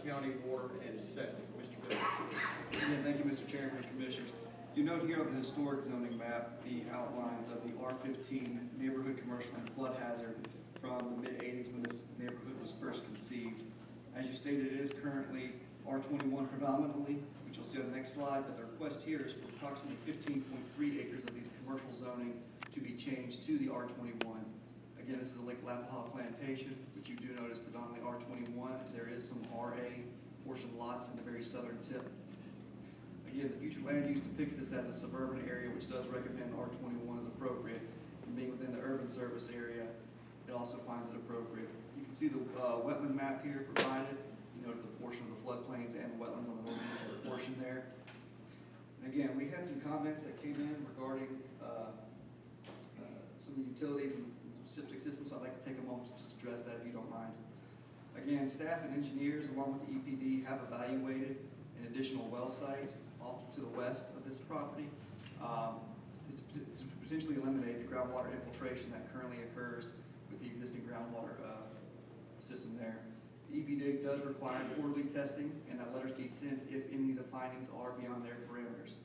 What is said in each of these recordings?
County Water and Septic. Mr. Bill. Again, thank you, Mr. Chairman and Commissioners. You note here on the historic zoning map the outlines of the R15 neighborhood commercial and flood hazard from the mid-'80s when this neighborhood was first conceived. As you stated, it is currently R21 predominantly, which you'll see on the next slide, but the request here is for approximately 15.3 acres of these commercial zoning to be changed to the R21. Again, this is a Lake Alapaha plantation, which you do notice predominantly R21. There is some RA portion lots in the very southern tip. Again, the future land use depicts this as a suburban area, which does recommend R21 as appropriate. And being within the urban service area, it also finds it appropriate. You can see the wetland map here provided. You note the portion of the floodplains and wetlands on the northeastern portion there. And again, we had some comments that came in regarding some of the utilities and septic systems, so I'd like to take a moment to just address that if you don't mind. Again, staff and engineers along with the EPD have evaluated an additional well site off to the west of this property to potentially eliminate the groundwater infiltration that currently occurs with the existing groundwater system there. The EPD does require quarterly testing, and that letters be sent if any of the findings are beyond their parameters.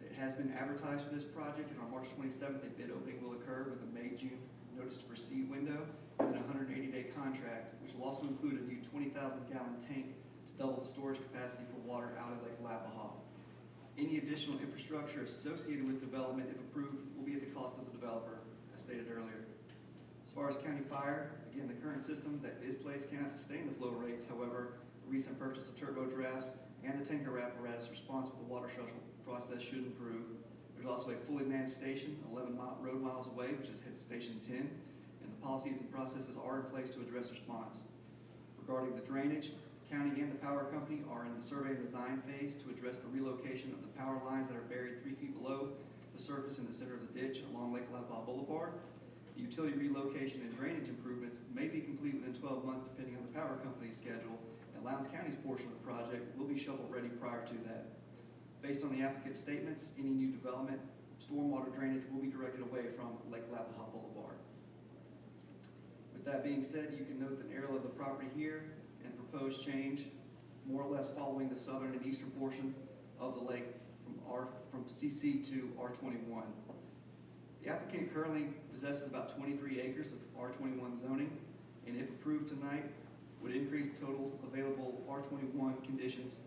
It has been advertised for this project, and on March 27th, a bid opening will occur with a May-June notice to proceed window and a 180-day contract, which will also include a new 20,000-gallon tank to double the storage capacity for water out of Lake Alapaha. Any additional infrastructure associated with development, if approved, will be at the cost of the developer, as stated earlier. As far as county fire, again, the current system that is placed cannot sustain the flow rates. However, the recent purchase of turbo drafts and the tanker apparatus responsible for the water shuttle process should improve. There's also a fully manned station 11 road miles away, which is Station 10, and the policies and processes are in place to address response. Regarding the drainage, the county and the power company are in the survey and design phase to address the relocation of the power lines that are buried 3 feet below the surface in the center of the ditch along Lake Alapaha Boulevard. The utility relocation and drainage improvements may be complete within 12 months depending on the power company's schedule, and Lowndes County's portion of the project will be shovel-ready prior to that. Based on the applicant's statements, any new development, stormwater drainage will be directed away from Lake Alapaha Boulevard. With that being said, you can note the aerial of the property here and proposed change, more or less following the southern and eastern portion of the lake from CC to R21. The applicant currently possesses about 23 acres of R21 zoning, and if approved tonight, would increase total available R21 conditions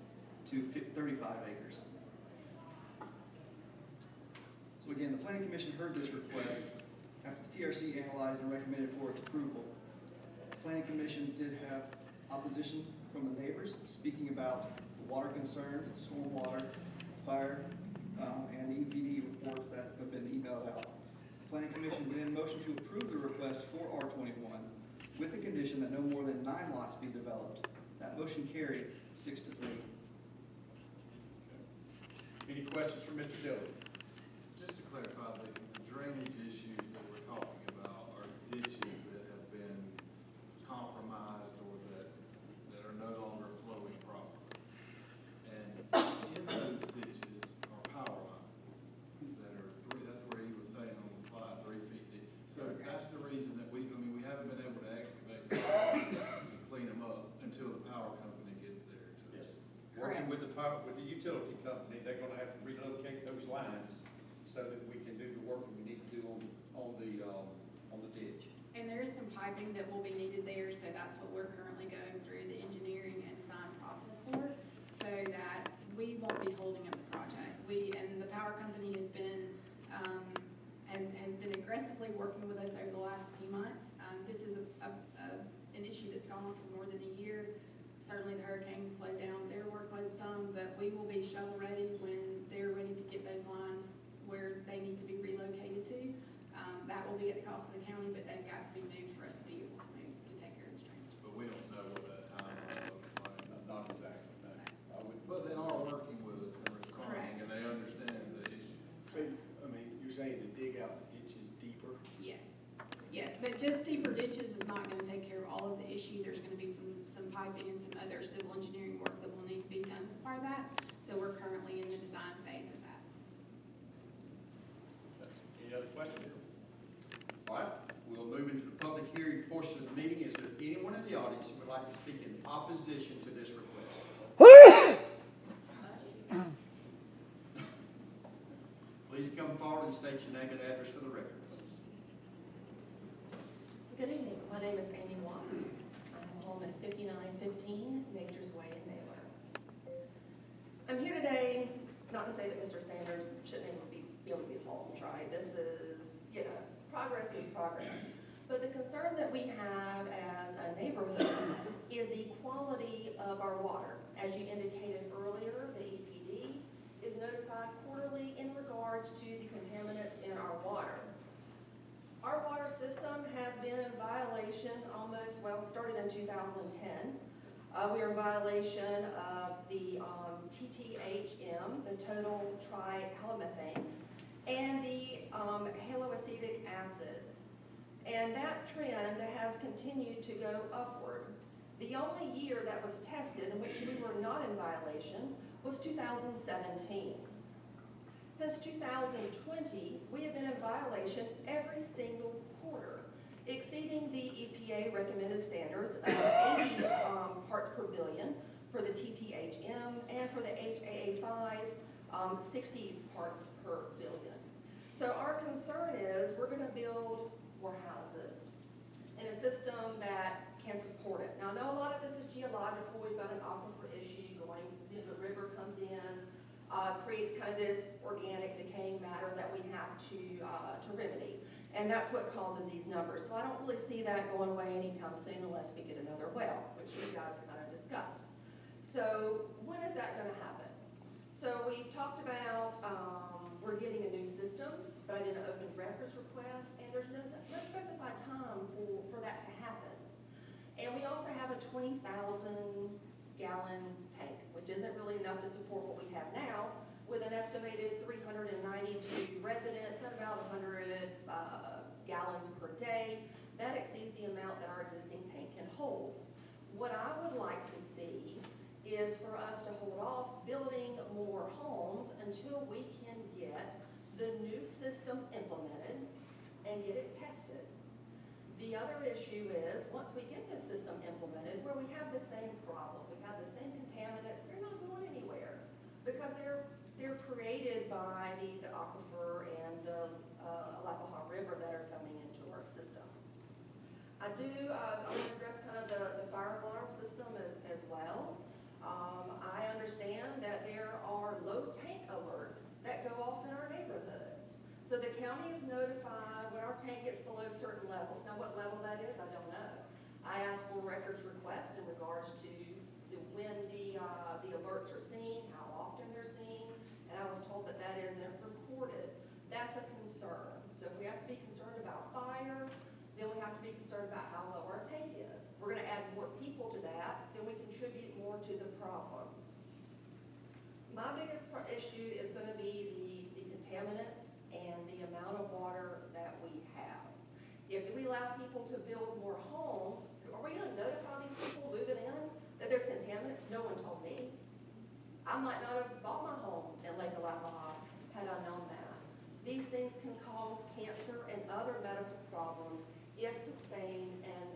to 35 acres. So again, the Planning Commission heard this request after the TRC analyzed and recommended for its approval. The Planning Commission did have opposition from the neighbors, speaking about the water concerns, the stormwater, fire, and the EPD reports that have been emailed out. The Planning Commission then motioned to approve the request for R21 with the condition that no more than 9 lots be developed. That motion carried 6-3. Any questions for Mr. Dillon? Just to clarify, the drainage issues that we're talking about are ditches that have been compromised or that are no longer flowing properly. And in those ditches are power lines that are that's where he was saying on the slide, 3 feet deep. So that's the reason that we haven't been able to excavate and clean them up until the power company gets there. Yes. Correct. Working with the utility company, they're going to have to relocate those lines so that we can do the work that we need to do on the ditch. And there is some piping that will be needed there, so that's what we're currently going through the engineering and design process for, so that we won't be holding up the project. And the power company has been aggressively working with us over the last few months. This is an issue that's gone on for more than a year. Certainly the hurricane slowed down their workload some, but we will be shovel ready when they're ready to get those lines where they need to be relocated to. That will be at the cost of the county, but they've got to be moved for us to be able to move to take care of this drainage. But we don't know what that timeline looks like. Not exactly, no. I wouldn't. But they are working with us and responding, Correct. and they understand the issue. So, I mean, you're saying to dig out the ditches deeper? Yes, but just deeper ditches is not going to take care of all of the issue. There's going to be some piping and some other civil engineering work that will need to be done as part of that. So we're currently in the design phase of that. Any other questions? All right, we'll move into the public hearing portion of the meeting. Is there anyone in the audience who would like to speak in opposition to this request? state your name and address for the record, please. Good evening. My name is Amy Watts. I'm home at 5915 Nature's Way in Naylor. I'm here today, not to say that Mr. Sanders shouldn't even be able to be home, right? This is, progress is progress. But the concern that we have as a neighborhood is the quality of our water. As you indicated earlier, the EPD is notified quarterly in regards to the contaminants in our water. Our water system has been in violation started in 2010. We are in violation of the TTHM, the total trihalomethanes, and the haloacetic acids. And that trend has continued to go upward. The only year that was tested in which we were not in violation was 2017. Since 2020, we have been in violation every single quarter, exceeding the EPA recommended standards of 80 parts per billion for the TTHM and for the HAA5, 60 parts per billion. So our concern is we're going to build more houses in a system that can support it. Now, I know a lot of this is geological. We've got an aquifer issue going, the river comes in, creates kind of this organic decaying matter that we have to remedy. And that's what causes these numbers. So I don't really see that going away anytime soon unless we get another well, which you guys kind of discussed. So when is that going to happen? So we talked about we're getting a new system, but I did an open records request, and there's no specified time for that to happen. And we also have a 20,000 gallon tank, which isn't really enough to support what we have now, with an estimated 392 residents at about 100 gallons per day. That exceeds the amount that our existing tank can hold. What I would like to see is for us to hold off building more homes until we can get the new system implemented and get it tested. The other issue is, once we get this system implemented, where we have the same problem, we have the same contaminants, they're not going anywhere because they're created by the aquifer and the Alapaha River that are coming into our system. I want to address kind of the fire alarm system as well. I understand that there are low tank alerts that go off in our neighborhood. So the county is notified when our tank gets below certain levels. Now what level that is, I don't know. I asked for records request in regards to when the alerts are seen, how often they're seen, and I was told that that isn't recorded. That's a concern. So if we have to be concerned about fire, then we have to be concerned about how low our tank is. We're going to add more people to that, then we contribute more to the problem. My biggest issue is going to be the contaminants and the amount of water that we have. If we allow people to build more homes, are we going to notify these people moving in that there's contaminants? No one told me. I might not have bought my home in Lake Alapaha had I known that. These things can cause cancer and other medical problems if sustained and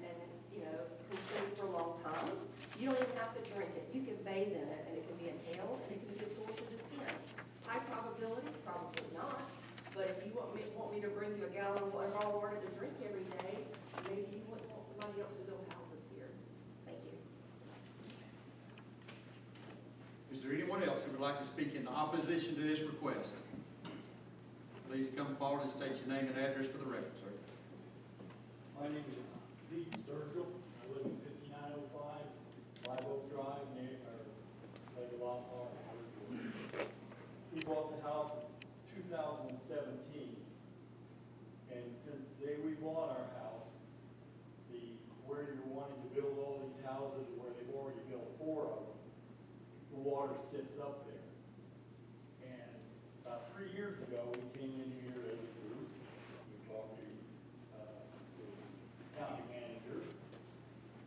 consumed for a long time. You don't even have to drink it. You can bathe in it, and it can be inhaled, and it can be absorbed to the skin. High probability, probably not. But if you want me to bring you a gallon of raw water to drink every day, maybe you wouldn't want somebody else to build houses here. Thank you. Is there anyone else who would like to speak in opposition to this request? Please come forward and state your name and address for the record, sir. My name is Pete Sturgill. I live in 5905 Live Oak Drive near Lake Alapaha. We bought the house in 2017, and since the day we bought our house, where you're wanting to build all these houses, where they've already built 4 of them, the water sits up there. And about 3 years ago, we came in here as a group. We talked to the county manager,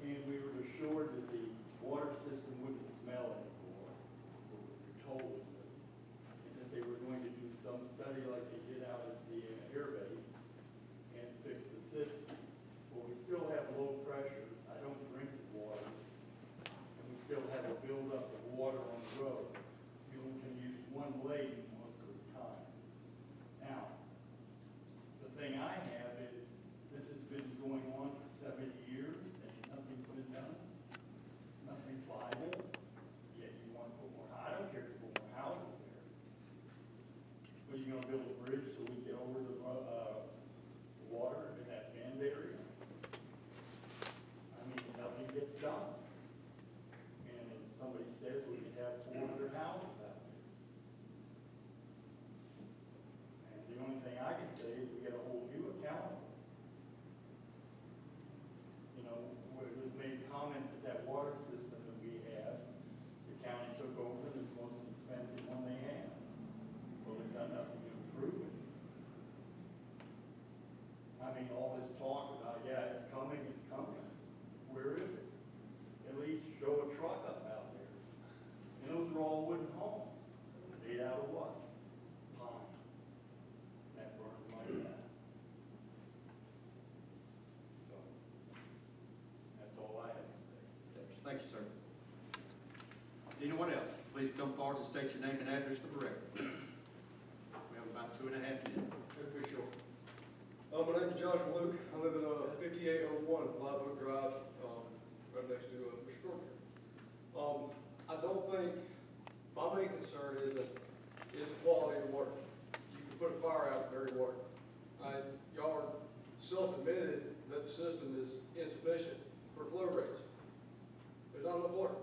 and we were assured that the water system wouldn't smell anymore. We were told and that they were going to do some study like they did out at the air base and fix the system. Well, we still have low pressure. I don't drink the water. And we still have a buildup of water on the road. You can use one lane most of the time. Now, says we can have 400 houses out there. And the only thing I can say is we got a whole new accountant. You know, where it was made comments that that water system that we have, the county took over, is the most expensive one they have. Well, they've done nothing to improve it. I mean, all this talk about, yeah, it's coming, where is it? At least show a truck up out there. And those are all wooden homes, made out of what? Pine. That burns like that. So, that's all I have to say. Thank you, sir. Anyone else? Please come forward and state your name and address for the record. We have about 2.5 minutes. Very short. My name's Joshua Luke. I live in 5801 Live Oak Drive, right next to Mr. Short. I don't think, my main concern is the quality of the water. You can put a fire out with dirty water. Y'all are self-admitted that the system is insufficient for flow rates. There's not enough water,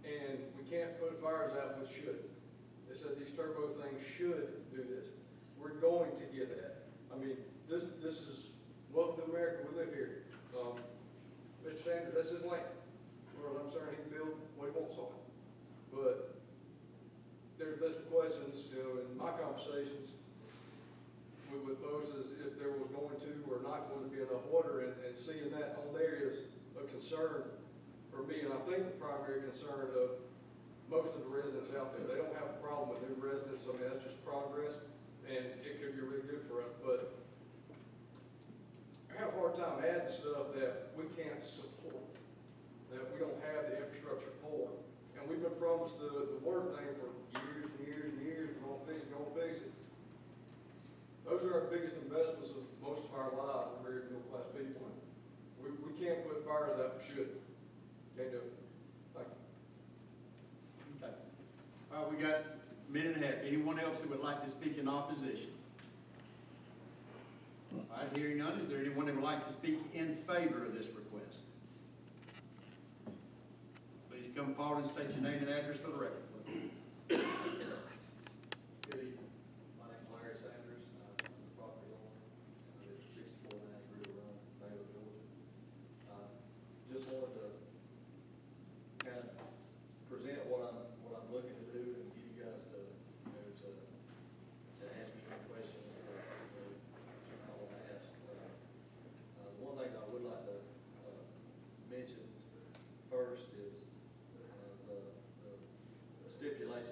and we can't put fires out with should. They said these turbo things should do this. We're going to get that. I mean, this is, welcome to America, we live here. Mr. Sanders, that's his land. As far as I'm concerned, he can build what he wants on it. But there's been some questions, you know, in my conversations with folks is if there was going to or not going to be enough water, and seeing that on there is a concern for me, and I think the primary concern of most of the residents out there. They don't have a problem with new residents, I mean, that's just progress, and it could be really good for us, but I have a hard time adding stuff that we can't support, that we don't have the infrastructure for. And we've been promised the water thing for years and years and years, we're gonna fix it. Those are our biggest investments of most of our lives, we're very middle class people. We can't put fires out, we should. Can't do it. Thank you. Okay. All right, we got a minute and a half. Anyone else who would like to speak in opposition? All right, hearing none, is there anyone that would like to speak in favor of this request? Please come forward and state your name and address for the record. Good evening. My name's Larry Sanders. I'm the property owner. I live at 6490 River Run, Naylor, Georgia. Just wanted to kind of present what I'm looking to do and give you guys to, you know, to ask me any questions that you might want to ask. One thing I would like to mention first is the stipulation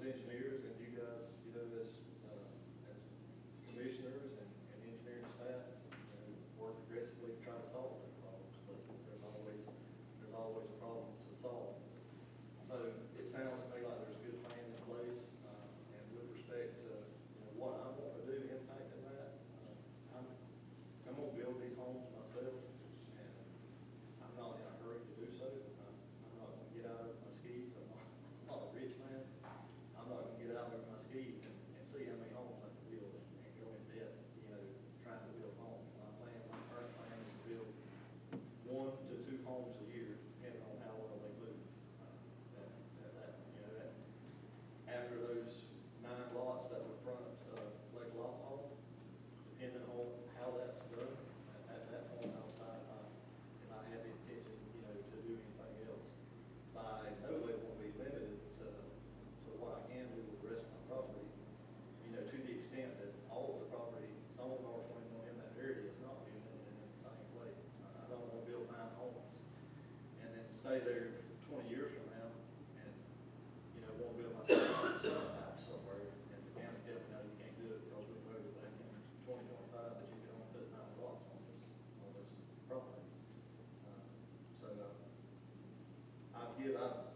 engineers and you guys, you know, as commissioners and engineering staff, you know, work aggressively to try to solve those problems, but there's always a problem to solve. So it sounds to me like there's a good plan in place, and with respect to, you know, what I want to do impacting that, I'm gonna build these homes myself, and I'm not in a hurry to do so. I'm not gonna get out of my skis. I'm not a rich man. I'm not gonna get out of my skis and see how many homes I can build and go in debt, you know, trying to build homes. My current plan is to build 1 to 2 homes a year, depending on how well they move. After those 9 lots that were front of Lake Alapaha, depending on how that's done, at that point I'll decide if I have the intention, you know, to do anything else. But I know they won't be limited to what I can do with the rest of my property, you know, to the extent that all of the property, some of R-21 in that area is not being limited in the same way. I don't want to build 9 homes and then stay there 20 years from now and, you know, want to build myself a house somewhere and the county tell me, no, you can't do it because we voted back in 2025 that you can only put 9 lots on this property.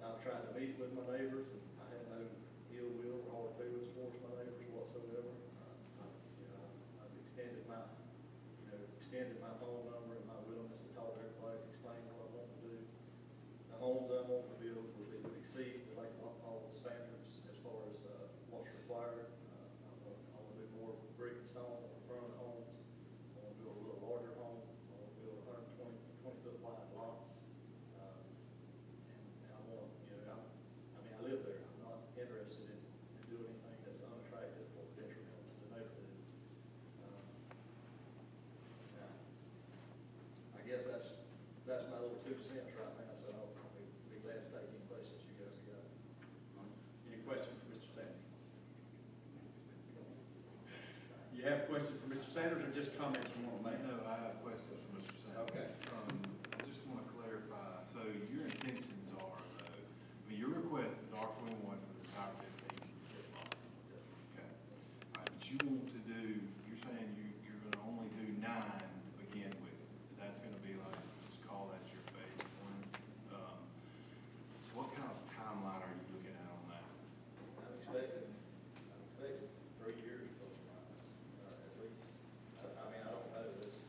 I've tried to meet with my neighbors and I have no ill will or hard feelings towards my neighbors whatsoever. I've extended my phone number and my willingness to talk to everybody, explain what I want to do. The homes I want to build would exceed the Lake Alapaha standards as far as what's required. I want to do more brick and stone on the front of the homes. I want to build a little larger home. I want to build 20-foot wide lots. And I want, you know, I live there. I'm not interested in doing anything that's unattractive or detrimental to the neighborhood. I guess that's my little 2 cents right now, so I'll be glad to take any questions you guys have got. Any questions for Mr. Sanders? You have questions for Mr. Sanders or just comments you want to make? No, I have questions for Mr. Sanders. Okay. I just want to clarify, so your intentions are, though, I mean, your request is R-21 for the entire 15 lots. Okay. All right, but you want to do, you're saying you're going to only do 9 to begin with. That's going to be like, just call that your phase 1. What kind of timeline are you looking at on that? I'm expecting 3 years plus or minus, at least. I mean, I don't know this.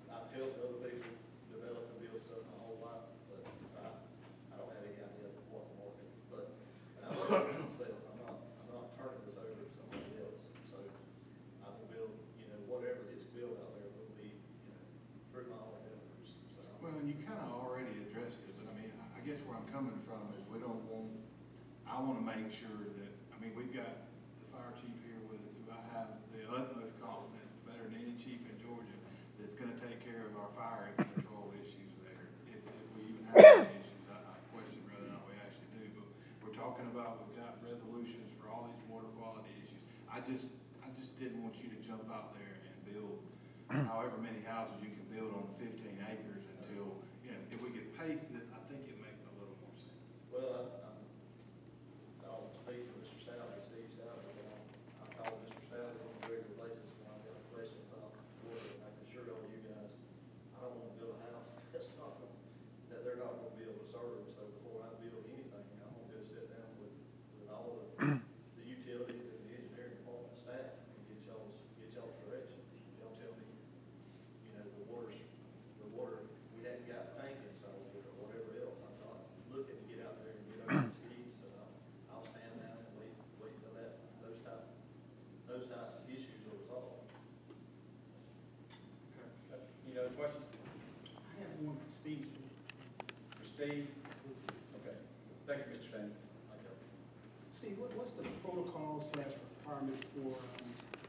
I've helped other people develop and build stuff my whole life, but I don't have any idea of what I'm working. But I'm working myself. I'm not turning this over to somebody else. So I will build, you know, whatever gets built out there will be, you know, through my own efforts. So Well, and you kind of already addressed it, but I mean, I guess where I'm coming from is I want to make sure that, I mean, we've got the fire chief here with us, who I have the utmost confidence, better than any chief in Georgia, that's going to take care of our fire and control issues there. If we even have any issues, I question whether or not we actually do, but we're talking about, we've got resolutions for all these water quality issues. I just didn't want you to jump out there and build however many houses you can build on the 15 acres until, you know, if we could pace this, I think it makes a little more sense. Well, I'll speak for Mr. Staley, Steve Staley. I call Mr. Staley on a regular basis when I've got a question about water. And I can assure all you guys, I don't want to build a house that they're not going to be able to serve. So before I build anything, I'm going to go sit down with all the utilities and the engineering department staff and get y'all's direction. Y'all tell me, you know, the water, we hadn't got tank installed or whatever else. I'm not looking to get out there and get over the skis, so I'll stand down and wait till those type of issues are resolved. Okay. Any other questions? I have one for Steve. For Steve? Okay. Thank you, Mr. Sanders. Steve, what's the protocol / requirement for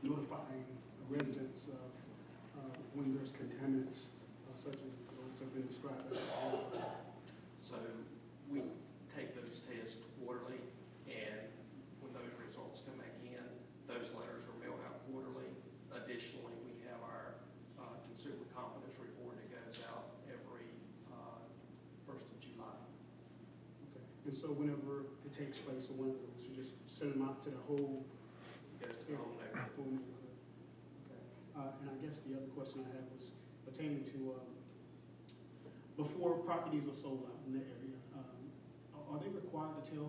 notifying residents of when there's contaminants such as those have been described as So we take those tests quarterly, and when those results come back in, those letters are mailed out quarterly. Additionally, we have our consumer confidence report that goes out every 1st of July. Okay. And so whenever it takes place in one of those? You just send them out to the whole Goes to the whole neighborhood. whole neighborhood? Okay. And I guess the other question I had was pertaining to, before properties are sold out in the area, are they required to tell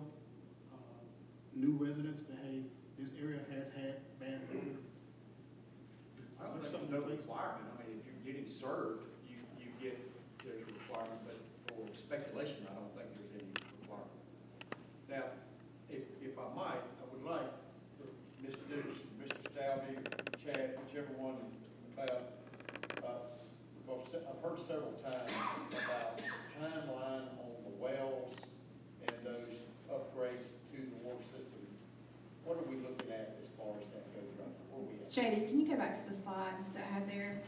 new residents that, hey, this area has had bad odor? I don't think there's no requirement. I mean, if you're getting served, you get, there's a requirement, but for speculation, I don't think there's any requirement. Now, if I might, I would like for Mr. Dukes, Mr. Stalvey, Chad, whichever one, McLeod, because I've heard several times about the timeline on the wells and those upgrades to the water system. What are we looking at as far as that goes right now? Where are we at? Shady, can you go back to the slide that I had there?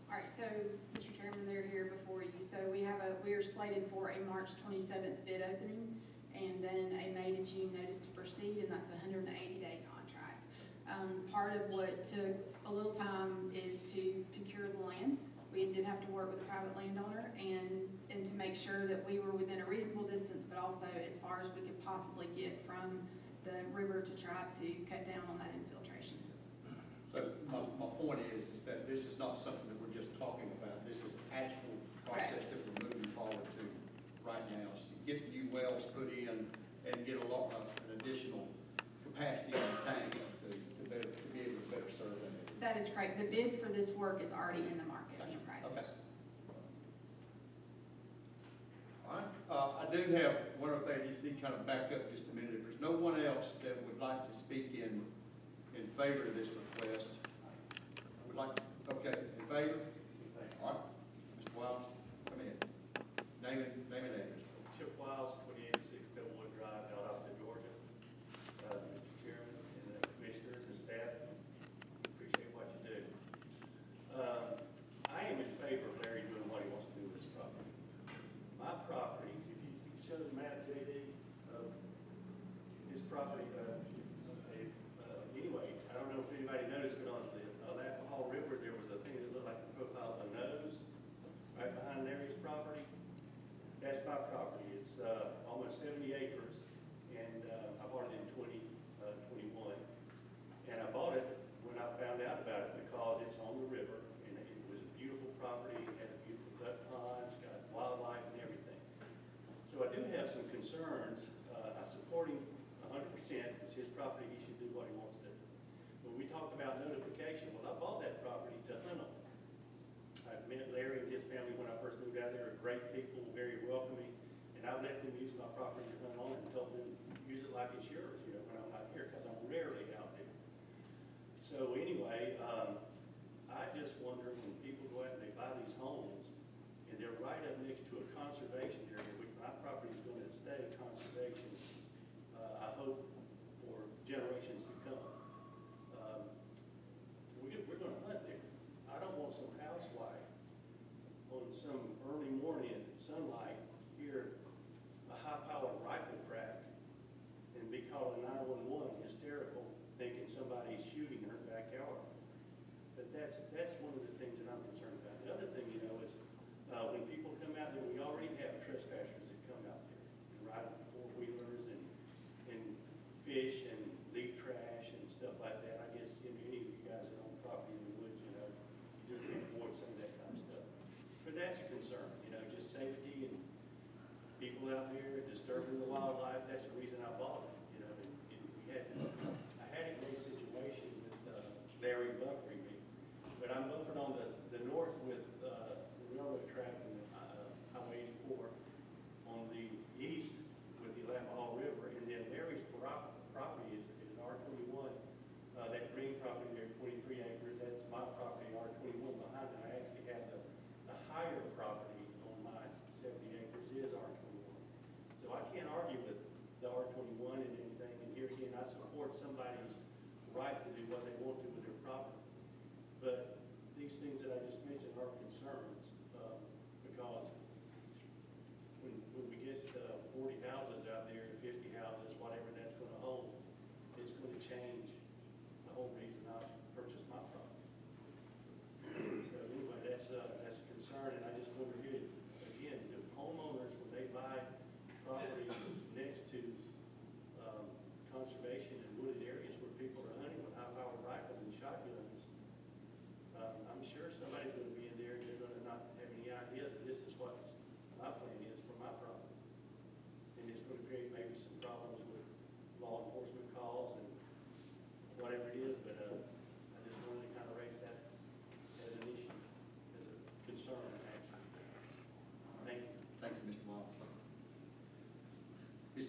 All right, so, Mr. Chairman, they're here before you. So we are slated for a March 27th bid opening, and then a May to June notice to proceed, and that's a 180-day contract. Part of what took a little time is to procure the land. We did have to work with a private landowner and to make sure that we were within a reasonable distance, but also as far as we could possibly get from the river to try to cut down on that infiltration. So my point is that this is not something that we're just talking about. This is actual process that we're moving forward to right now, is to get new wells put in and get a lot of an additional capacity on the tank to be able to better serve them. That is correct. The bid for this work is already in the market. Gotcha. The price. Okay. All right. I do have one other thing. I just need to kind of back up just a minute. If there's no one else that would like to speak in favor of this request, I would like to, okay, in favor? All right. Mr. Wiles, come in. Name and address. Chip Wiles, 2806 Bellwood Drive, Valdosta, Georgia. Mr. Chairman and the commissioners and staff, appreciate what you do. I am in favor of Larry doing what he wants to do with his property. My property, if you show the map, JD, of his property, anyway, I don't know if anybody noticed, but on the Alapaha River, there was a thing that looked like the profile of a nose right behind Larry's property. That's my property. It's almost 70 acres, and I bought it in 2021. And I bought it when I found out about it because it's on the river, and it was a beautiful property. It had a beautiful duck pond, it's got wildlife and everything. So I do have some concerns. I support him 100%. It's his property. He should do what he wants to do. When we talked about notification, well, I bought that property to hunt on. I met Larry and his family when I first moved out there. Great people, very welcoming, and I let them use my property to hunt on and told them use it like it's yours, you know, when I'm not here, because I'm rarely out there. So anyway, I just wonder when people go out and they buy these homes and they're right up next to a conservation area, which my property is going to stay conservation, I hope for generations to come. We're going to hunt there. I don't want some housewife on some early morning in sunlight hear a high-powered rifle crack and be calling 911 hysterical, thinking somebody's shooting in her backyard. But that's one of the things that I'm concerned about. The other thing, you know, is when people come out there, we already have trespassers that come out there and ride four-wheelers and fish and leave trash and stuff like that. I guess any of you guys that own property in the woods, you know, you just can't avoid some of that kind of stuff. But that's a concern, you know, just safety and people out there disturbing the wildlife. That's the reason I bought it, you know. And we had this, I had a great situation with Larry buffering me, but I'm going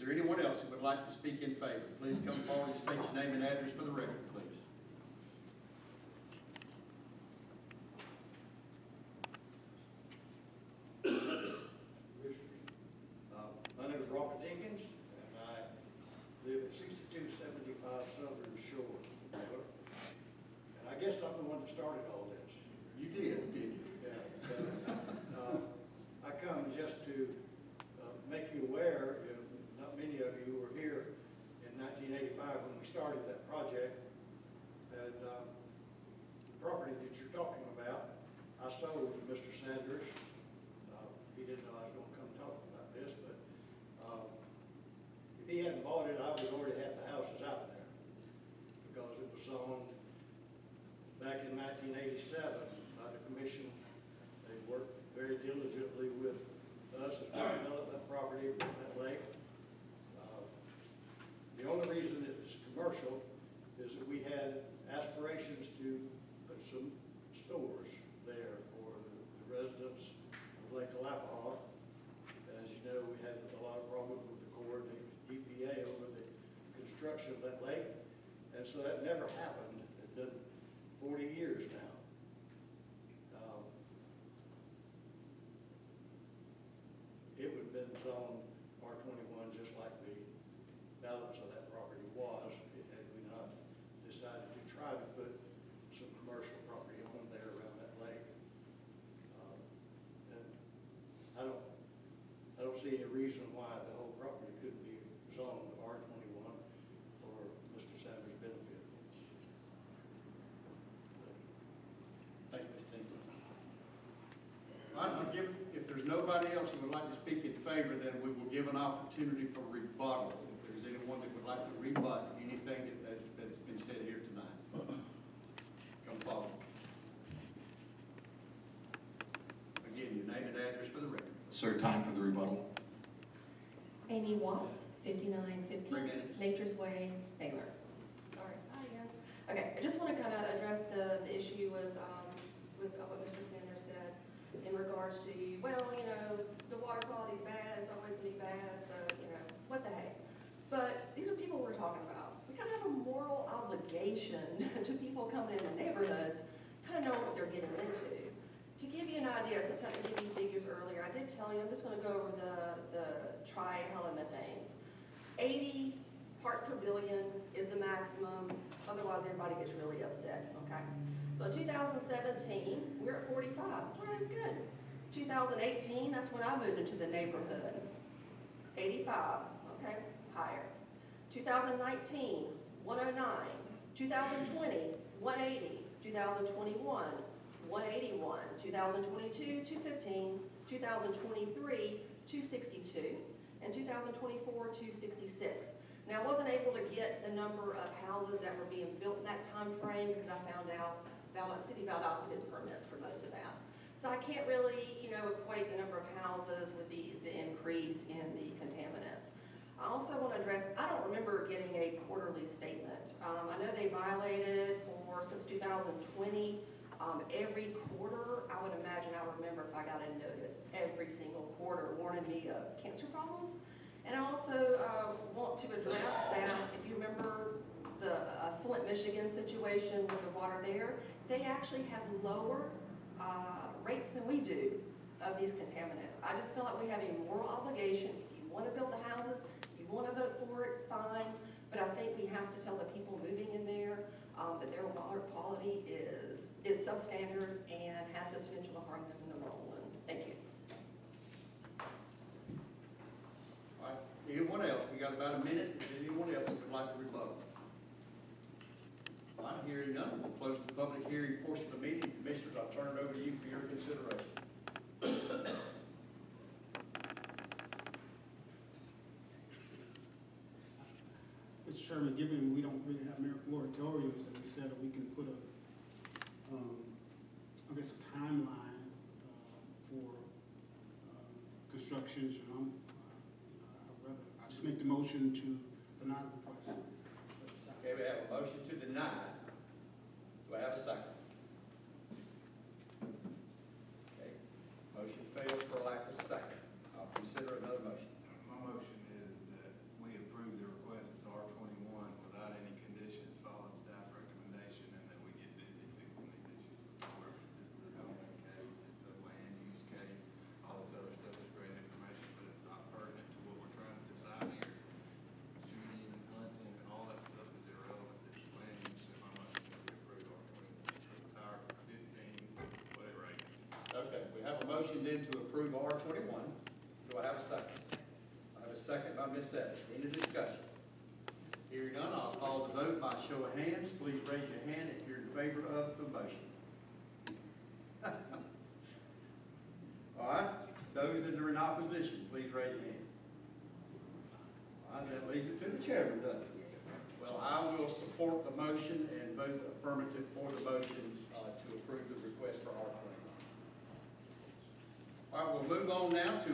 there anyone else who would like to speak in favor? Please come forward and state your name and address for the record, please. My name is Robert Dinkins, and I live at 6275 Southern Shore, Naylor. And I guess I'm the one that started all this. You did, didn't you? Yeah. I come just to make you aware, not many of you were here in 1985 when we started that project. And the property that you're talking about, I sold to Mr. Sanders. He didn't know I was going to come talk about this, but if he hadn't bought it, I would already have the houses out there, because it was zoned back in 1987 by the commission. They worked very diligently with us as we developed that property, with that lake. The only reason it's commercial is that we had aspirations to put some stores there for the residents of Lake Alapaha. As you know, we had a lot of problems with the Corps and the EPA over the construction of that lake. And so that never happened. It's been 40 years now. It would have been zoned R-21 just like the balance of that property was, had we not decided to try to put some commercial property on there around that lake. And I don't see any reason why the whole property couldn't be zoned R-21 for Mr. Sanders' benefit. Thank you, Mr. Dinkins. If there's nobody else who would like to speak in favor, then we will give an opportunity for rebuttal. If there's anyone that would like to rebut anything that's been said here tonight, come forward. Again, your name and address for the record. Sir, time for the rebuttal. Amy Watts, 5950 3 minutes. Nature's Way, Naylor. All right, hi again. Okay, I just want to kind of address the issue with what Mr. Sanders said in regards to, well, you know, the water quality is bad, it's always going to be bad, so, you know, what the heck. But these are people we're talking about. We kind of have a moral obligation to people coming in the neighborhoods, kind of know what they're getting into. To give you an idea, since I didn't give you figures earlier, I did tell you, I'm just going to go over the trihalomethanes. 80 parts per billion is the maximum, otherwise everybody gets really upset, okay? So 2017, we're at 45, well, that's good. 2018, that's when I moved into the neighborhood. 85, okay, higher. 2019, 109. 2020, 180. 2021, 181, 2022, 215, 2023, 262, and 2024, 266. Now, I wasn't able to get the number of houses that were being built in that time frame because I found out City of Valdosta did permits for most of that. So I can't really, you know, equate the number of houses with the increase in the contaminants. I also want to address, I don't remember getting a quarterly statement. I know they violated since 2020. Every quarter, I would imagine I remember if I got a notice every single quarter warning me of cancer problems. And I also want to address that, if you remember the Flint, Michigan situation with the water there, they actually have lower rates than we do of these contaminants. I just feel like we have a moral obligation. If you want to build the houses, if you want to vote for it, fine. But I think we have to tell the people moving in there that their water quality is substandard and has the potential to harm them in the long run. Thank you. All right, anyone else? We got about a minute. Is there anyone else who would like to rebuttal? All right, hearing none, we'll close the public hearing portion of the meeting. Commissioners, I'll turn it over to you for your consideration. Mr. Chairman, given we don't really have moratoriums, and we said that we can put a, I guess, a timeline for construction, I just make the motion to deny the request. Okay, we have a motion to deny. Do I have a second? Okay, motion fails for lack of second. I'll consider another motion. My motion is that we motion then to approve R-21. Do I have a second? I have a second by Ms. Evans. Any discussion? Hearing none, I'll call the vote by show of hands. Please raise your hand if you're in favor of the motion. All right, those that are in opposition, please raise your hand. All right, that leaves it to the chairman, doesn't it? Well, I will support the motion and vote affirmative for the motion to approve the request for R-21. All right, we'll move on now to